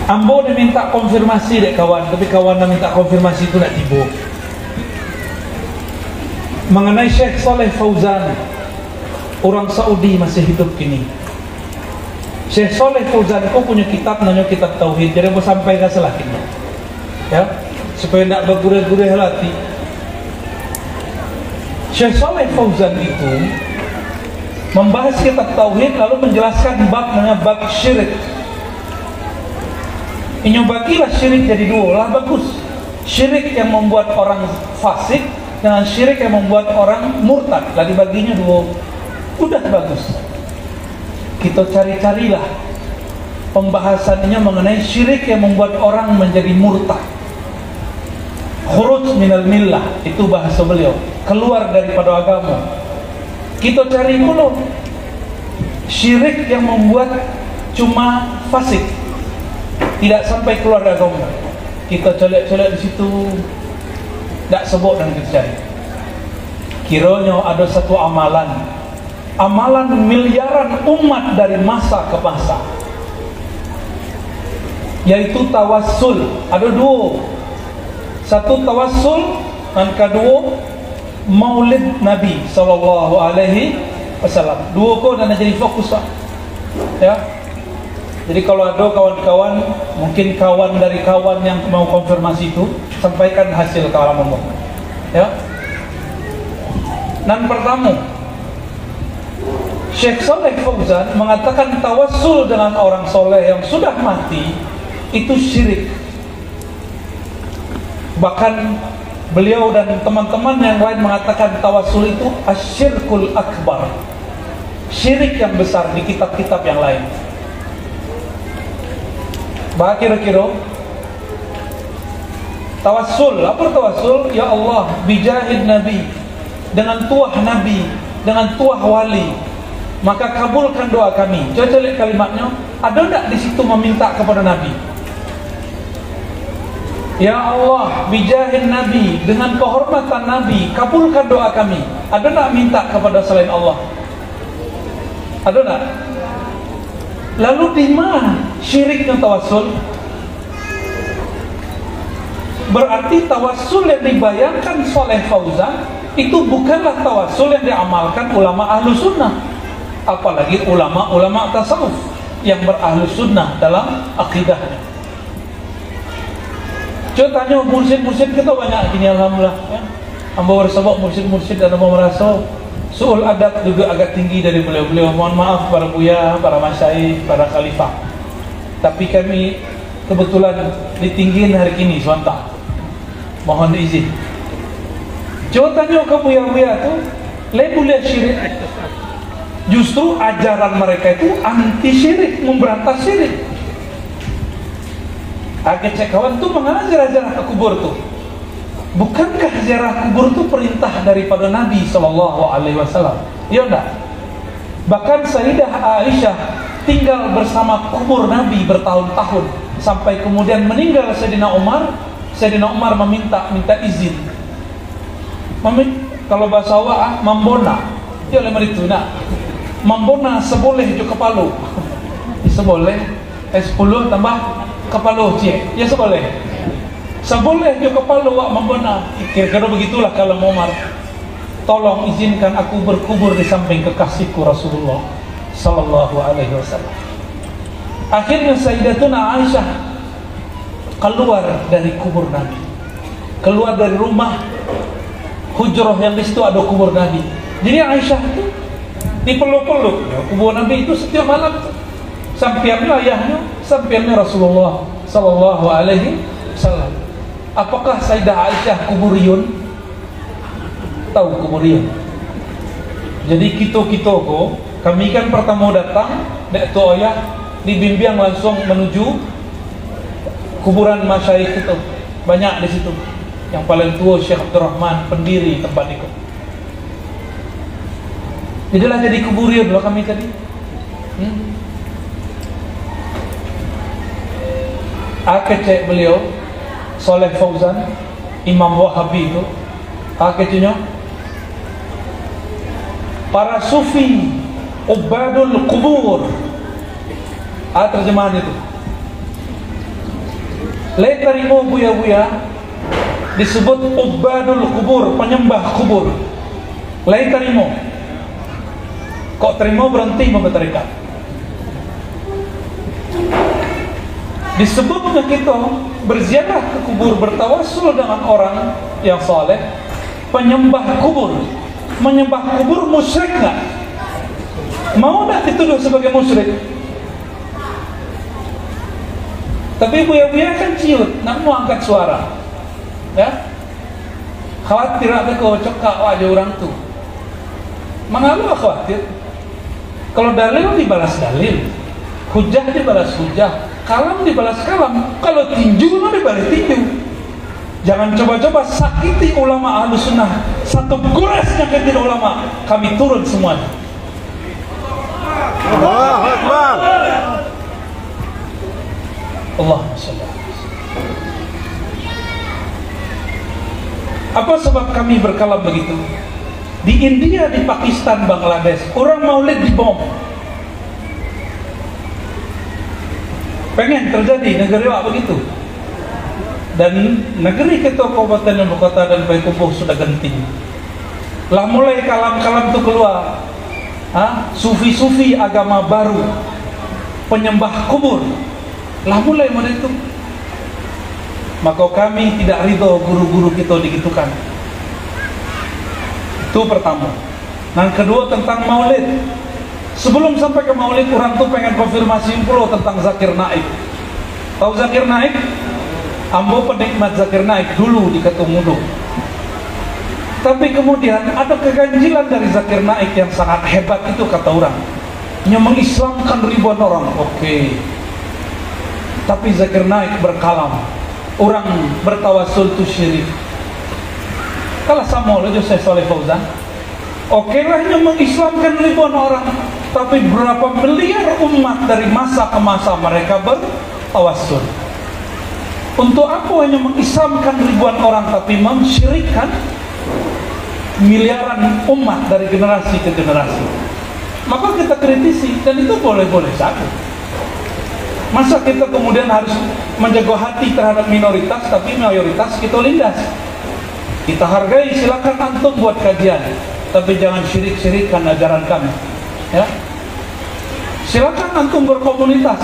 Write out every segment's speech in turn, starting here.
Ambo dia minta konfirmasi dek kawan, tapi kawan dia minta konfirmasi itu nak tiba. Mengenai Syekh Saleh Fauzan, orang Saudi masih hidup kini. Syekh Saleh Fauzan itu punya kitab namanya Kitab Tauhid. Jadi mau sampaikan selakitnya, ya, supaya tidak bergurih-gurih hati. Syekh Saleh Fauzan itu membahas kitab Tauhid lalu menjelaskan bab namanya bab syirik. Ini bagilah syirik jadi dua lah bagus. Syirik yang membuat orang fasik dengan syirik yang membuat orang murtad lah dibaginya dua. Udah bagus. Kita cari-carilah pembahasannya mengenai syirik yang membuat orang menjadi murtad. Khuruj minal millah, itu bahasa beliau, keluar daripada agama. Kita cari dulu syirik yang membuat cuma fasik, tidak sampai keluar dari agama. Kita colek-colek di situ, tidak sebut dan kita cari. Kiranya ada satu amalan miliaran umat dari masa ke masa, yaitu tawassul. Ada dua, satu tawassul dan kedua maulid Nabi sallallahu alaihi wasallam. Dua ko dan jadi fokus, Pak. Ya. Jadi kalau ada kawan-kawan, mungkin kawan dari kawan yang mau konfirmasi itu, sampaikan hasil kawan ngomong. Ya. Dan pertama, Syekh Saleh Fauzan mengatakan tawassul dengan orang soleh yang sudah mati itu syirik. Bahkan beliau dan teman-teman yang lain mengatakan tawassul itu asyirkul akbar, syirik yang besar di kitab-kitab yang lain. Bah kira-kira tawassul, apa tawassul? Ya Allah, bijahid Nabi, dengan tuah Nabi, dengan tuah wali, maka kabulkan doa kami. Coba lihat kalimatnya, ada tak di situ meminta kepada Nabi? Ya Allah, bijahid Nabi, dengan kehormatan Nabi, kabulkan doa kami. Ada tak minta kepada selain Allah? Ada tak? Lalu di mana syiriknya tawassul? Berarti tawassul yang dibayangkan Saleh Fauzan itu bukanlah tawassul yang diamalkan ulama ahlu sunnah, apalagi ulama-ulama tasawuf yang berahlu sunnah dalam akidahnya. Coba tanya mursyid-mursyid kita banyak gini, alhamdulillah ya. Amba bersabak mursyid-mursyid dan amba merasa suul adab juga agak tinggi dari beliau-beliau. Mohon maaf para buya, para masyayikh, para khalifah. Tapi kami kebetulan ditinggiin hari ini sebentar. Mohon izin. Coba tanya ke buya-buya itu, boleh syirik. Justru ajaran mereka itu anti syirik, memberantas syirik. Agak cek kawan tuh mengajar ziarah ke kubur tuh. Bukankah ziarah kubur itu perintah daripada Nabi sallallahu alaihi wasallam? Ya enggak? Bahkan Sayyidah Aisyah tinggal bersama kubur Nabi bertahun-tahun sampai kemudian meninggal Sayyidina Umar. Sayyidina Umar minta izin. Kalau bahasa Jawa mambona. Ya lemari itu nak. Mambona seboleh jo kepala. Seboleh 10 tambah kepala cik. Ya seboleh. Seboleh jo kepala wak mambona. Kira-kira begitulah kalau Umar. Tolong izinkan aku berkubur di samping kekasihku Rasulullah sallallahu alaihi wasallam. Akhirnya Sayyidatuna Aisyah keluar dari kubur Nabi, keluar dari rumah hujrah yang di situ ada kubur Nabi. Jadi Aisyah itu dipeluk-peluk kubur Nabi itu setiap malam. Sampiannya ayahnya, sampiannya Rasulullah sallallahu alaihi wasallam. Apakah Sayyidah Aisyah kuburiyun? Tahu kuburiyun. Jadi kita kok kami kan pertama datang dek tu ayah dibimbing langsung menuju kuburan masyayikh itu. Banyak di situ. Yang paling tua Syekh Abdurrahman, pendiri tempat itu. Jadilah jadi kuburiyun loh kami tadi. Cek beliau Saleh Fauzan, Imam Wahabi itu ceknya para sufi ubadul kubur. Terjemahan itu Lai tarimo buya-buya disebut ubadul kubur, penyembah kubur. Lai tarimo. Kok terima berhenti membeterikat. Disebutnya kita berziarah ke kubur, bertawasul dengan orang yang saleh, penyembah kubur. Menyembah kubur musyrik nggak? Mau nggak dituduh sebagai musyrik? Tapi buya-buya kan ciut, nak mau angkat suara, ya? Khawatir ada kau cekak wajah orang tu. Mengapa khawatir? Kalau dalil dibalas dalil, hujah dibalas hujah, kalam dibalas kalam. Kalau tinju kan dibalas tinju. Jangan coba-coba sakiti ulama Ahlus Sunnah. Satu gores nyakitin ulama, kami turun semuanya. Allahu Akbar. Allahumma shalli. Apa sebab kami berkalam begitu? Di India, di Pakistan, Bangladesh, orang maulid dibom. Pengen terjadi negeri wak begitu. Dan negeri kita Kabupaten Ibu Kota dan Payakumbuh sudah genting. Lah mulai kalam-kalam itu keluar. Sufi-sufi agama baru, penyembah kubur. Lah mulai mulai itu. Maka kami tidak ridho guru-guru kita digitukan. Itu pertama. Yang kedua tentang maulid. Sebelum sampai ke maulid, orang tuh pengen konfirmasi pula tentang Zakir Naik. Tahu Zakir Naik? Ambo penikmat Zakir Naik dulu di Ketumudu. Tapi kemudian ada keganjilan dari Zakir Naik yang sangat hebat itu kata orang. Yang mengislamkan ribuan orang. Oke. Tapi Zakir Naik berkalam. Orang bertawasul itu syirik. Kalau sama oleh Syekh Saleh Fauzan, oke lah yang mengislamkan ribuan orang, tapi berapa miliar umat dari masa ke masa mereka bertawasul. Untuk apa hanya mengislamkan ribuan orang tapi mensyirikkan miliaran umat dari generasi ke generasi? Maka kita kritisi, dan itu boleh-boleh saja. Masa kita kemudian harus menjaga hati terhadap minoritas, tapi mayoritas kita lindas? Kita hargai, silakan antum buat kajian, tapi jangan syirik-syirikkan ajaran kami. Ya, silakan antum berkomunitas,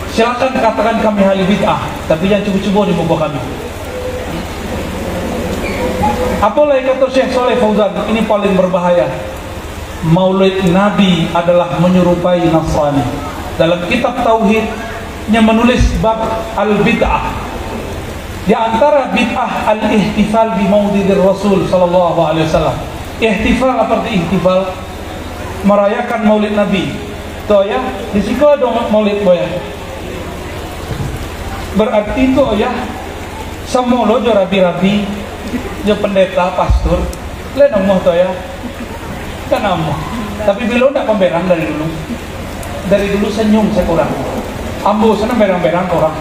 silakan katakan kami ahli bid'ah, tapi jangan cubu-cubu di muka kami. Apalagi kata Syekh Saleh Fauzan, ini paling berbahaya. Maulid Nabi adalah menyerupai Nasrani. Dalam kitab Tauhidnya menulis bab al-bid'ah. Di antara bid'ah al-ihtifal bi maulidir Rasul sallallahu alaihi wasallam. Ihtifal apa arti ihtifal? Merayakan maulid Nabi. Tuh ya, di situ ada maulid boya. Berarti itu ya, semua lo jo rabi-rabi, jo pendeta, pastor, le nomoh tuh ya. Kan nomoh. Tapi bilo ndak pemberang dari dulu. Dari dulu senyum saya kurang. Ambo sana berang-berang orang.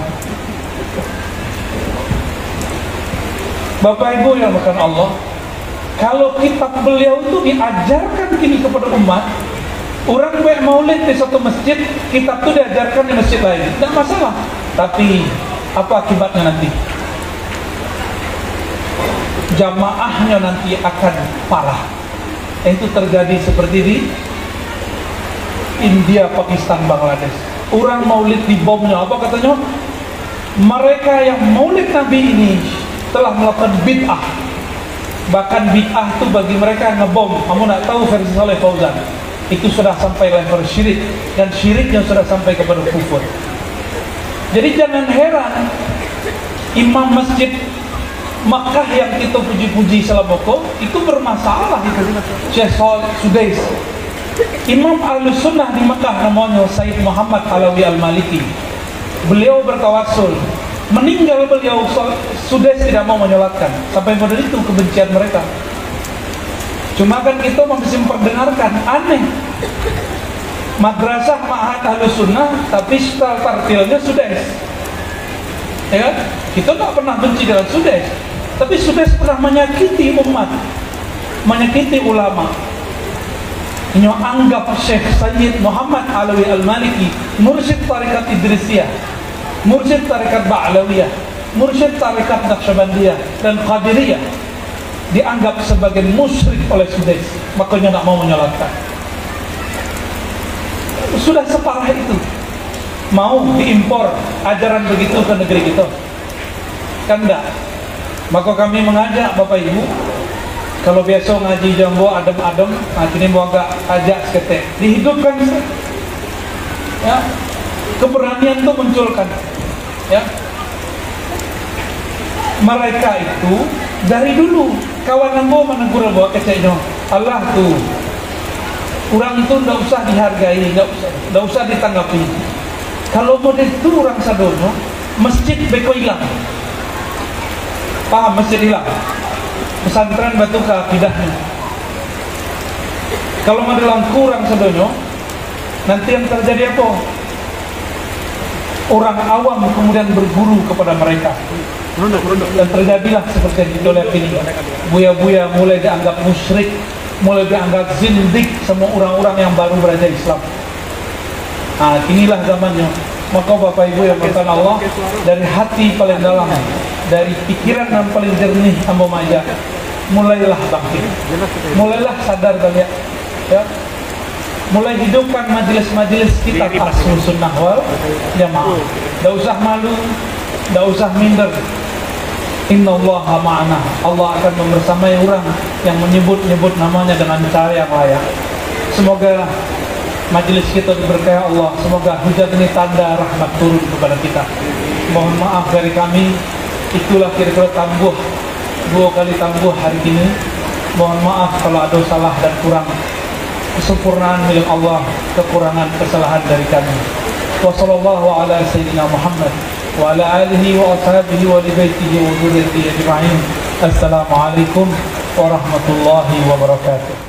Bapak Ibu yang makan Allah, kalau kitab beliau itu diajarkan kini kepada umat, orang baik maulid di satu masjid, kitab itu diajarkan di masjid lain, tidak masalah. Tapi apa akibatnya nanti? Jamaahnya nanti akan parah. Itu terjadi seperti di India, Pakistan, Bangladesh. Orang maulid dibomnya, apa katanya? Mereka yang maulid Nabi ini telah melakukan bid'ah. Bahkan bid'ah itu bagi mereka yang ngebom. Kamu nak tahu versi Saleh Fauzan, itu sudah sampai level syirik, dan syiriknya sudah sampai kepada kufur. Jadi jangan heran imam masjid Makkah yang kita puji-puji selaboko itu bermasalah itu. Syekh Sudais, Imam Ahlus Sunnah di Makkah namanya Sayyid Muhammad Alawi Al-Maliki. Beliau bertawasul, meninggal beliau, Sudais tidak mau menyolatkan. Sampai pada itu kebencian mereka. Cuma kan kita masih memperdengarkan, aneh. Madrasah Ma'had Ahlus Sunnah, tapi style tartilnya Sudais. Ya kan? Kita tak pernah benci dengan Sudais, tapi Sudais pernah menyakiti umat, menyakiti ulama. Ini anggap Syekh Sayyid Muhammad Alawi Al-Maliki mursyid tarikat Idrisiyah. mursyid tarekat Ba'lawiyah, mursyid tarekat Naqsyabandiyah dan Qadiriyah dianggap sebagai musyrik oleh Sudais, makanya nggak mau menyolatkan. Sudah separah itu, mau diimpor ajaran begitu ke negeri kita, kan enggak? Maka kami mengajak Bapak Ibu, kalau biasa ngaji jambo adem-adem, nah kini mau agak ajak seketek, dihidupkan, ya, keberanian itu munculkan, ya. Mereka itu dari dulu kawan ambo menegur bawa keceknya, Allah tuh, orang itu ndak usah dihargai, ndak usah ditanggapi. Kalau model itu orang sadono, masjid beko hilang. Paham, masjid hilang, pesantren batu ke akidahnya. Kalau modelan kurang sedonyo, nanti yang terjadi apa? Orang awam kemudian berguru kepada mereka, dan terjadilah seperti yang kita lihat ini. Buya-buya mulai dianggap musyrik, mulai dianggap zindik sama orang-orang yang baru belajar Islam. Nah, inilah zamannya. Maka Bapak Ibu yang berkata Allah, dari hati paling dalam, dari pikiran yang paling jernih ambo maja, mulailah bangkit, mulailah sadar kalian, ya. Mulai hidupkan majelis-majelis kita Ahlus Sunnah wal Jamaah. Tidak usah malu, tidak usah minder. Innallaha ma'ana. Allah akan membersamai orang yang menyebut-nyebut namanya dengan cara yang layak. Semoga majelis kita diberkahi Allah. Semoga hujan ini tanda rahmat turun kepada kita. Mohon maaf dari kami. Itulah kira-kira tangguh, 2 kali tangguh hari ini. Mohon maaf kalau ada salah dan kurang. Kesempurnaan milik Allah, kekurangan kesalahan dari kami. Wassallallahu ala sayyidina Muhammad wa ala alihi wa ashabihi wa li baitihi wa dzurriyyatihi ajma'in. Assalamualaikum warahmatullahi wabarakatuh.